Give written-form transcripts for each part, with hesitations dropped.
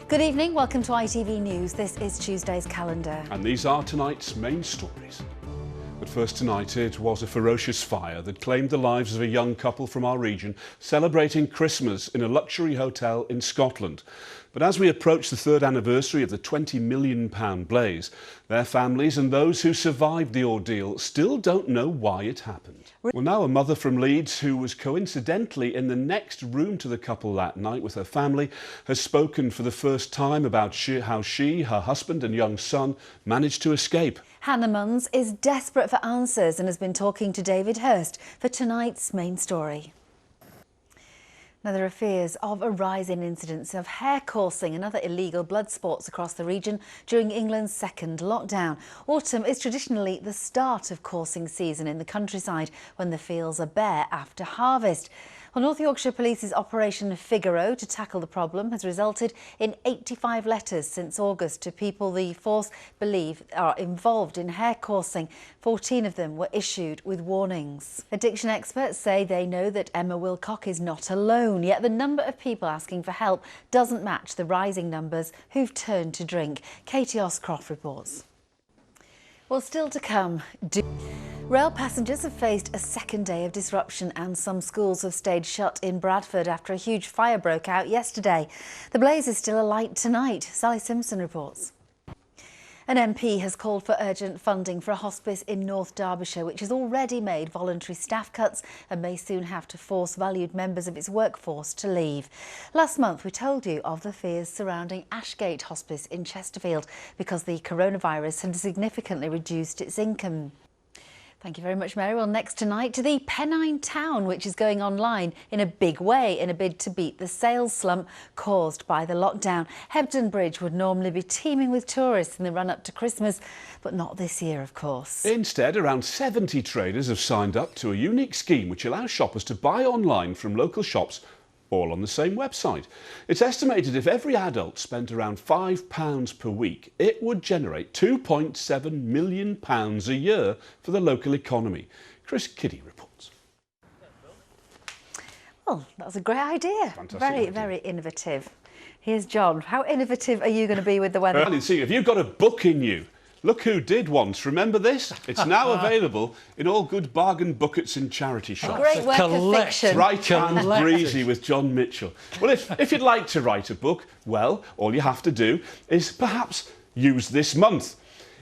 Good evening, welcome to ITV News. This is Tuesday's calendar. And these are tonight's main stories. But first tonight, it was a ferocious fire that claimed the lives of a young couple from our region celebrating Christmas in a luxury hotel in Scotland. But as we approach the third anniversary of the £20 million blaze, their families and those who survived the ordeal still don't know why it happened. Well, now a mother from Leeds, who was coincidentally in the next room to the couple that night with her family, has spoken for the first time about how she, her husband and young son managed to escape. Hannah Munns is desperate for answers and has been talking to David Hurst for tonight's main story. Now, there are fears of a rise in incidents of hair coursing and other illegal blood sports across the region during England's second lockdown. Autumn is traditionally the start of coursing season in the countryside when the fields are bare after harvest. Well, North Yorkshire Police's Operation Figaro to tackle the problem has resulted in 85 letters since August to people the force believe are involved in hair coursing. 14 of them were issued with warnings. Addiction experts say they know that Emma Wilcock is not alone, yet the number of people asking for help doesn't match the rising numbers who've turned to drink. Katie Oscroft reports. Well, still to come. Rail passengers have faced a second day of disruption and some schools have stayed shut in Bradford after a huge fire broke out yesterday. The blaze is still alight tonight. Sally Simpson reports. An MP has called for urgent funding for a hospice in North Derbyshire, which has already made voluntary staff cuts and may soon have to force valued members of its workforce to leave. Last month, we told you of the fears surrounding Ashgate Hospice in Chesterfield because the coronavirus had significantly reduced its income. Thank you very much, Mary. Well, next tonight to the Pennine town, which is going online in a big way in a bid to beat the sales slump caused by the lockdown. Hebden Bridge would normally be teeming with tourists in the run-up to Christmas, but not this year, of course. Instead, around 70 traders have signed up to a unique scheme which allows shoppers to buy online from local shops all on the same website. It's estimated if every adult spent around £5 per week, it would generate £2.7 million a year for the local economy. Chris Kiddie reports. Well, that's a great idea. Fantastic very, idea. Very innovative. Here's John. How innovative are you going to be with the weather? Well, see, if you've got a book in you, look who did once. Remember this? It's now available in all good bargain buckets in charity shops. A great work of fiction. Right Hand Breezy with John Mitchell. Well, if you'd like to write a book, well, all you have to do is perhaps use this month.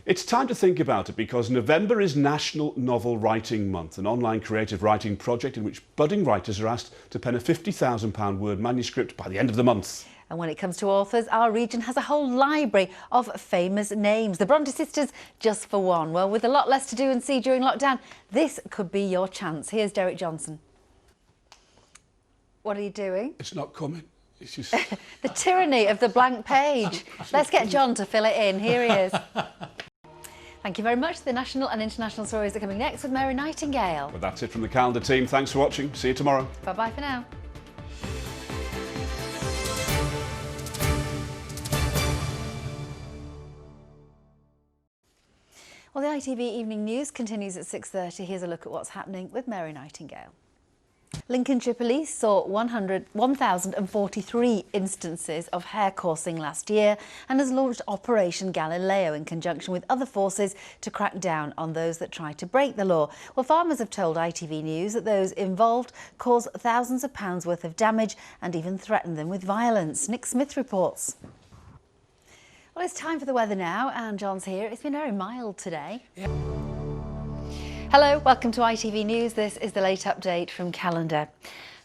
It's time to think about it because November is National Novel Writing Month, an online creative writing project in which budding writers are asked to pen a £50,000 word manuscript by the end of the month. And when it comes to authors, our region has a whole library of famous names. The Bronte sisters, just for one. Well, with a lot less to do and see during lockdown, this could be your chance. Here's Derek Johnson. What are you doing? It's not coming. It's just... The tyranny of the blank page. Let's get John to fill it in. Here he is. Thank you very much. The national and international stories are coming next with Mary Nightingale. Well, that's it from the calendar team. Thanks for watching. See you tomorrow. Bye-bye for now. Well, the ITV Evening News continues at 6:30. Here's a look at what's happening with Mary Nightingale. Lincolnshire Police saw 1,043 instances of hair coursing last year and has launched Operation Galileo in conjunction with other forces to crack down on those that try to break the law. Well, farmers have told ITV News that those involved cause thousands of pounds worth of damage and even threaten them with violence. Nick Smith reports. Well, it's time for the weather now, and John's here. It's been very mild today. Yeah. Hello, welcome to ITV News. This is the late update from Calendar.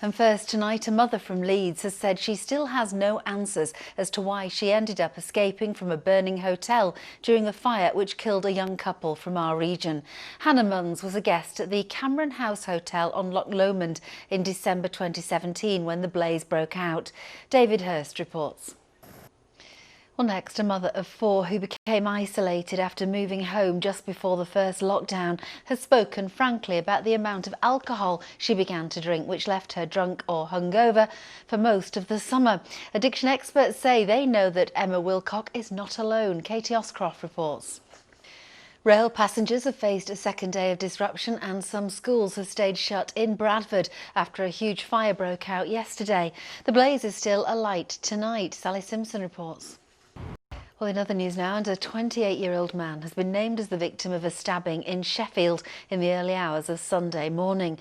And first tonight, a mother from Leeds has said she still has no answers as to why she ended up escaping from a burning hotel during a fire which killed a young couple from our region. Hannah Munns was a guest at the Cameron House Hotel on Loch Lomond in December 2017 when the blaze broke out. David Hurst reports. Well, next, a mother of 4 who became isolated after moving home just before the first lockdown has spoken frankly about the amount of alcohol she began to drink, which left her drunk or hungover for most of the summer. Addiction experts say they know that Emma Wilcock is not alone. Katie Oscroft reports. Rail passengers have faced a second day of disruption and some schools have stayed shut in Bradford after a huge fire broke out yesterday. The blaze is still alight tonight. Sally Simpson reports. Well, in other news now, and a 28-year-old man has been named as the victim of a stabbing in Sheffield in the early hours of Sunday morning.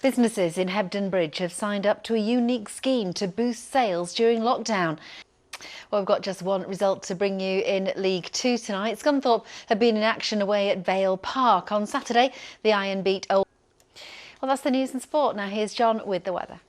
Businesses in Hebden Bridge have signed up to a unique scheme to boost sales during lockdown. Well, we've got just one result to bring you in League Two tonight. Scunthorpe have been in action away at Vale Park on Saturday. The Iron beat Old. Well, that's the news and sport. Now here's John with the weather.